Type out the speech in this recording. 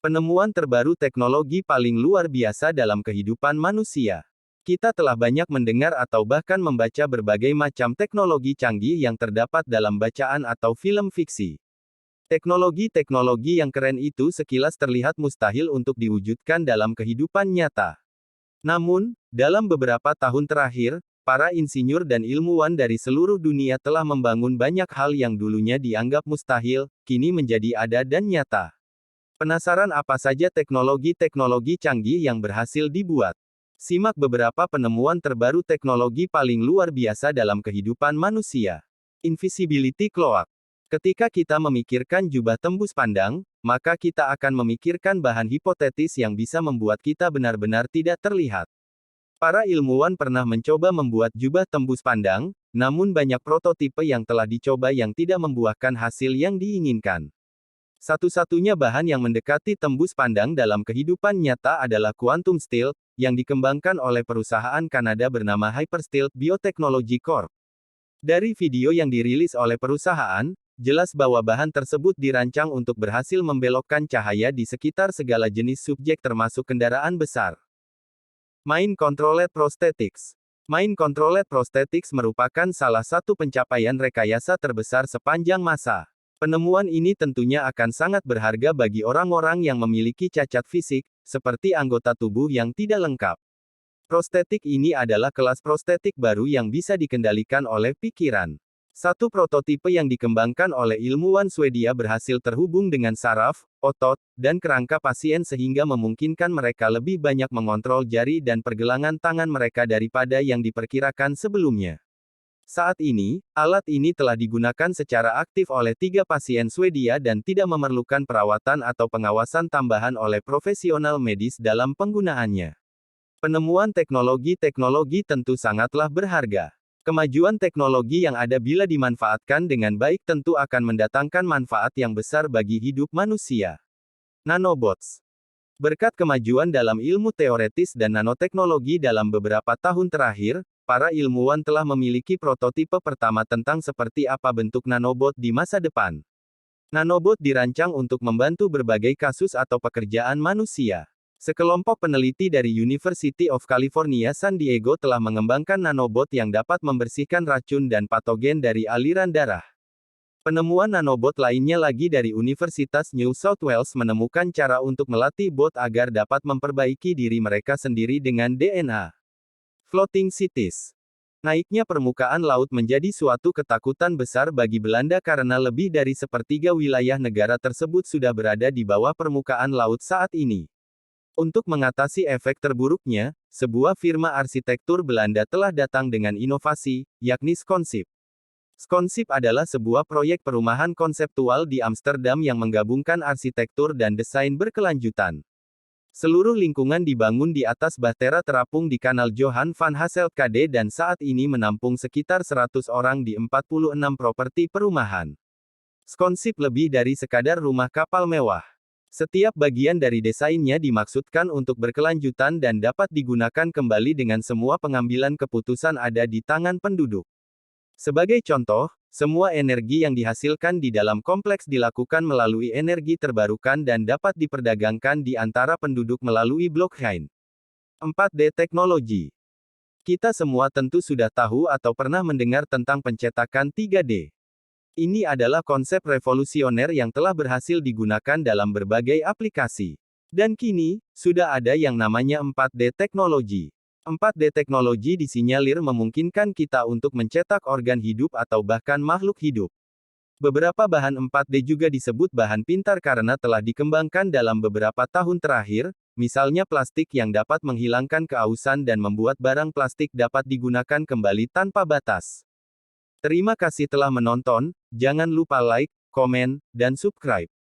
Penemuan terbaru teknologi paling luar biasa dalam kehidupan manusia. Kita telah banyak mendengar atau bahkan membaca berbagai macam teknologi canggih yang terdapat dalam bacaan atau film fiksi. Teknologi-teknologi yang keren itu sekilas terlihat mustahil untuk diwujudkan dalam kehidupan nyata. Namun, dalam beberapa tahun terakhir, para insinyur dan ilmuwan dari seluruh dunia telah membangun banyak hal yang dulunya dianggap mustahil, kini menjadi ada dan nyata. Penasaran apa saja teknologi-teknologi canggih yang berhasil dibuat? Simak beberapa penemuan terbaru teknologi paling luar biasa dalam kehidupan manusia. Invisibility Cloak. Ketika kita memikirkan jubah tembus pandang, maka kita akan memikirkan bahan hipotetis yang bisa membuat kita benar-benar tidak terlihat. Para ilmuwan pernah mencoba membuat jubah tembus pandang, namun banyak prototipe yang telah dicoba yang tidak membuahkan hasil yang diinginkan. Satu-satunya bahan yang mendekati tembus pandang dalam kehidupan nyata adalah quantum steel, yang dikembangkan oleh perusahaan Kanada bernama Hypersteel Biotechnology Corp. Dari video yang dirilis oleh perusahaan, jelas bahwa bahan tersebut dirancang untuk berhasil membelokkan cahaya di sekitar segala jenis subjek termasuk kendaraan besar. Mind Controlled Prosthetics. Mind Controlled Prosthetics merupakan salah satu pencapaian rekayasa terbesar sepanjang masa. Penemuan ini tentunya akan sangat berharga bagi orang-orang yang memiliki cacat fisik, seperti anggota tubuh yang tidak lengkap. Prostetik ini adalah kelas prostetik baru yang bisa dikendalikan oleh pikiran. Satu prototipe yang dikembangkan oleh ilmuwan Swedia berhasil terhubung dengan saraf, otot, dan kerangka pasien sehingga memungkinkan mereka lebih banyak mengontrol jari dan pergelangan tangan mereka daripada yang diperkirakan sebelumnya. Saat ini, alat ini telah digunakan secara aktif oleh 3 pasien Swedia dan tidak memerlukan perawatan atau pengawasan tambahan oleh profesional medis dalam penggunaannya. Penemuan teknologi-teknologi tentu sangatlah berharga. Kemajuan teknologi yang ada bila dimanfaatkan dengan baik tentu akan mendatangkan manfaat yang besar bagi hidup manusia. Nanobots. Berkat kemajuan dalam ilmu teoretis dan nanoteknologi dalam beberapa tahun terakhir, para ilmuwan telah memiliki prototipe pertama tentang seperti apa bentuk nanobot di masa depan. Nanobot dirancang untuk membantu berbagai kasus atau pekerjaan manusia. Sekelompok peneliti dari University of California San Diego telah mengembangkan nanobot yang dapat membersihkan racun dan patogen dari aliran darah. Penemuan nanobot lainnya lagi dari Universitas New South Wales menemukan cara untuk melatih bot agar dapat memperbaiki diri mereka sendiri dengan DNA. Floating cities. Naiknya permukaan laut menjadi suatu ketakutan besar bagi Belanda karena lebih dari sepertiga wilayah negara tersebut sudah berada di bawah permukaan laut saat ini. Untuk mengatasi efek terburuknya, sebuah firma arsitektur Belanda telah datang dengan inovasi, yakni Skonsip. Skonsip adalah sebuah proyek perumahan konseptual di Amsterdam yang menggabungkan arsitektur dan desain berkelanjutan. Seluruh lingkungan dibangun di atas bahtera terapung di Kanal Johan van Hasselt KD dan saat ini menampung sekitar 100 orang di 46 properti perumahan. Skonsip lebih dari sekadar rumah kapal mewah. Setiap bagian dari desainnya dimaksudkan untuk berkelanjutan dan dapat digunakan kembali dengan semua pengambilan keputusan ada di tangan penduduk. Sebagai contoh, semua energi yang dihasilkan di dalam kompleks dilakukan melalui energi terbarukan dan dapat diperdagangkan di antara penduduk melalui blockchain. 4D Teknologi. Kita semua tentu sudah tahu atau pernah mendengar tentang pencetakan 3D. Ini adalah konsep revolusioner yang telah berhasil digunakan dalam berbagai aplikasi. Dan kini, sudah ada yang namanya 4D teknologi. 4D teknologi disinyalir memungkinkan kita untuk mencetak organ hidup atau bahkan makhluk hidup. Beberapa bahan 4D juga disebut bahan pintar karena telah dikembangkan dalam beberapa tahun terakhir, misalnya plastik yang dapat menghilangkan keausan dan membuat barang plastik dapat digunakan kembali tanpa batas. Terima kasih telah menonton, jangan lupa like, komen, dan subscribe.